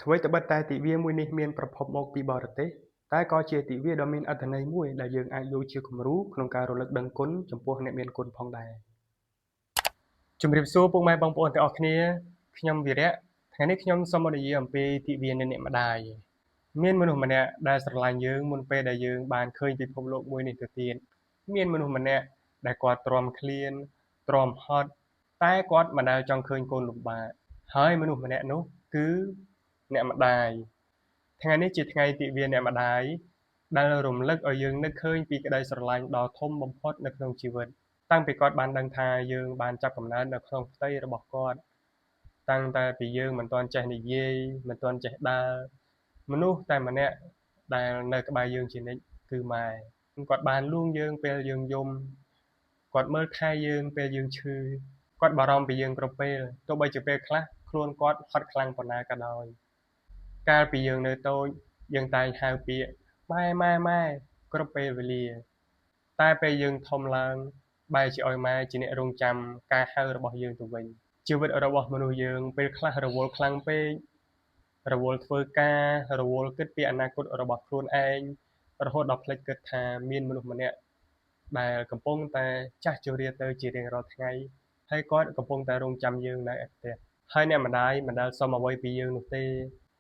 អ្វីត្បិតតែទិវាមួយនេះមានប្រភពមកពីបរទេសតែក៏ជាទិវាដ៏មានអត្ថន័យមួយដែលយើងអាចយកជាគំរូក្នុងការរលឹកដឹងគុណចំពោះអ្នកមានគុណផងដែរជំរាបសួរពុកម៉ែបងប្អូនទាំងអស់គ្នាខ្ញុំវីរៈថ្ងៃនេះខ្ញុំសូមនិយាយអំពីទិវាអ្នកម្ដាយមានមនុស្សម្នាក់ដែលស្រឡាញ់យើងមុនពេលដែលយើងបានឃើញពិភពលោកមួយនេះទៅទៀតមានមនុស្សម្នាក់ដែលគាត់ទ្រាំឃ្លានទ្រាំហត់តែគាត់មិនដែលចង់ឃើញកូនលំបាកហើយមនុស្សម្នាក់នោះគឺអ្នកម្ដាយថ្ងៃនេះជាថ្ងៃទិវាអ្នកម្ដាយដែលរំលឹកឲ្យយើងនឹកឃើញពីក្តីស្រឡាញ់ដ៏ធំបំផុតនៅក្នុងជីវិតតាំងពីគាត់បានដឹងថាយើងបានចាប់កំណើតនៅក្នុងផ្ទៃរបស់គាត់តាំងតែពីយើងមិនទាន់ចេះនិយាយមិនទាន់ចេះដើរមនុស្សតែម្នាក់ដែលនៅក្បែរយើងជានិច្ចគឺម៉ែគាត់បានលួងយើងពេលយើងយំគាត់មើលថែយើងពេលយើងឈឺគាត់បារម្ភពីយើងគ្រប់ពេលទោះបីជាពេលខ្លះខ្លួនគាត់ហត់ខ្លាំងប៉ុណ្ណាក៏ដោយកាលពីយើងនៅតូចយើងតែងហៅពាក្យម៉ែគ្រប់ពេលវេលាតែពេលយើងធំឡើងបែរជាឲ្យម៉ែជាអ្នករងចាំការហៅរបស់យើងទៅវិញជីវិតរបស់មនុស្សយើងពេលខ្លះរវល់ខ្លាំងពេករវល់ធ្វើការរវល់គិតពីអនាគតរបស់ខ្លួនឯងរហូតដល់ភ្លេចគិតថាមានមនុស្សម្នាក់ដែលកំពុងតែចាស់ជរាទៅជារៀងរាល់ថ្ងៃហើយគាត់កំពុងតែរងចាំយើងនៅឯផ្ទះហើយអ្នកម្ដាយមិនដែលសុំអ្វីពីយើងនោះទេ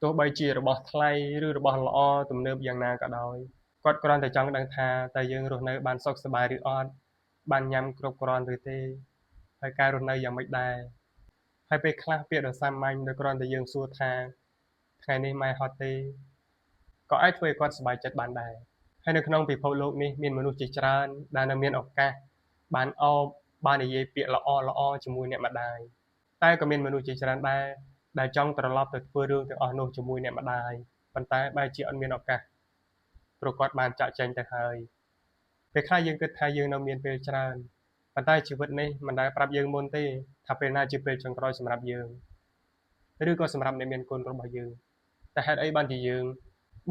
ទោះបីជារបស់ថ្លៃឬរបស់ល្អទំនើបយ៉ាងណាក៏ដោយគាត់គ្រាន់តែចង់ដឹងថាតើយើងរស់នៅបានសុខសប្បាយឬអត់បានញ៉ាំគ្រប់គ្រាន់ឬទេហើយការរស់នៅយ៉ាងម៉េចដែរហើយពេលខ្លះពាក្យដ៏សាមញ្ញដែលគ្រាន់តែយើងសួរថាថ្ងៃនេះម៉ែហត់ទេក៏អាចធ្វើឲ្យគាត់សប្បាយចិត្តបានដែរហើយនៅក្នុងពិភពលោកនេះមានមនុស្សជាច្រើនដែលនៅមានឱកាសបានអបបាននិយាយពាក្យល្អជាមួយអ្នកម្ដាយតែក៏មានមនុស្សជាច្រើនដែរដែលចង់ត្រឡប់ទៅធ្វើរឿងទាំងអស់នោះជាមួយអ្នកម្ដាយប៉ុន្តែបែរជាអត់មានឱកាសព្រោះគាត់បានចាកចេញទៅហើយពេលខ្លះយើងគិតថាយើងនៅមានពេលច្រើនប៉ុន្តែជីវិតនេះមិនដែលប្រាប់យើងមុនទេថាពេលណាជាពេលចុងក្រោយសម្រាប់យើងឬក៏សម្រាប់អ្នកមានគុណរបស់យើងតែហេតុអីបានជាយើង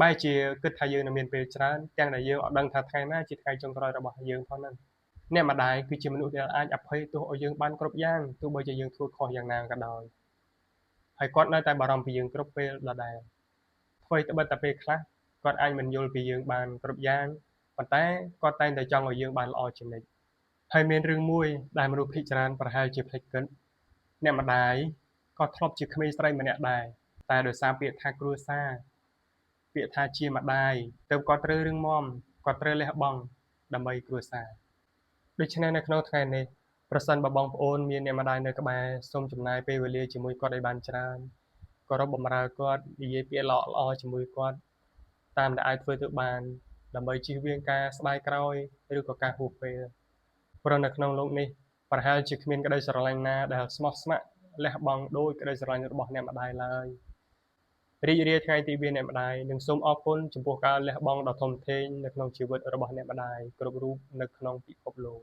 បែរជាគិតថាយើងនៅមានពេលច្រើនទាំងដែលយើងអត់ដឹងថាថ្ងៃណាជាថ្ងៃចុងក្រោយរបស់យើងផងហ្នឹងអ្នកម្ដាយគឺជាមនុស្សដែលអាចអភ័យទោសឲ្យយើងបានគ្រប់យ៉ាងទោះបីជាយើងធ្វើខុសយ៉ាងណាក៏ដោយហើយគាត់នៅតែបារម្ភពីយើងគ្រប់ពេលដដែលអ្វីត្បិតតែពេលខ្លះគាត់អាចមិនយល់ពីយើងបានគ្រប់យ៉ាងប៉ុន្តែគាត់តែងតែចង់ឲ្យយើងបានល្អជានិច្ចហើយមានរឿងមួយដែលមនុស្សភាគច្រើនប្រហែលជាភ្លេចគិតអ្នកម្ដាយក៏ធ្លាប់ជាក្មេងស្រីម្នាក់ដែរតែដោយសារពាក្យថាគ្រួសារពាក្យថាជាម្ដាយទើបគាត់ត្រូវរឹងមាំគាត់ត្រូវលះបង់ដើម្បីគ្រួសារដូច្នេះនៅក្នុងថ្ងៃនេះប្រសិនបើបងប្អូនមានអ្នកម្ដាយនៅក្បែរសូមចំណាយពេលវេលាជាមួយគាត់ឲ្យបានច្រើនគោរពបម្រើគាត់និយាយពាក្យល្អៗជាមួយគាត់តាមដែលអាចធ្វើទៅបានដើម្បីជៀសវាងការស្ដាយក្រោយឬក៏ការហួសពេលព្រោះនៅក្នុងលោកនេះប្រហែលជាគ្មានក្តីស្រឡាញ់ណាដែលស្មោះស្ម័គ្រលះបង់ដោយក្តីស្រឡាញ់របស់អ្នកម្ដាយឡើយរីករាយថ្ងៃទិវាអ្នកម្ដាយនិងសូមអរគុណចំពោះការលះបង់ដ៏ធំធេងនៅក្នុងជីវិតរបស់អ្នកម្ដាយគ្រប់រូបនៅក្នុងពិភពលោក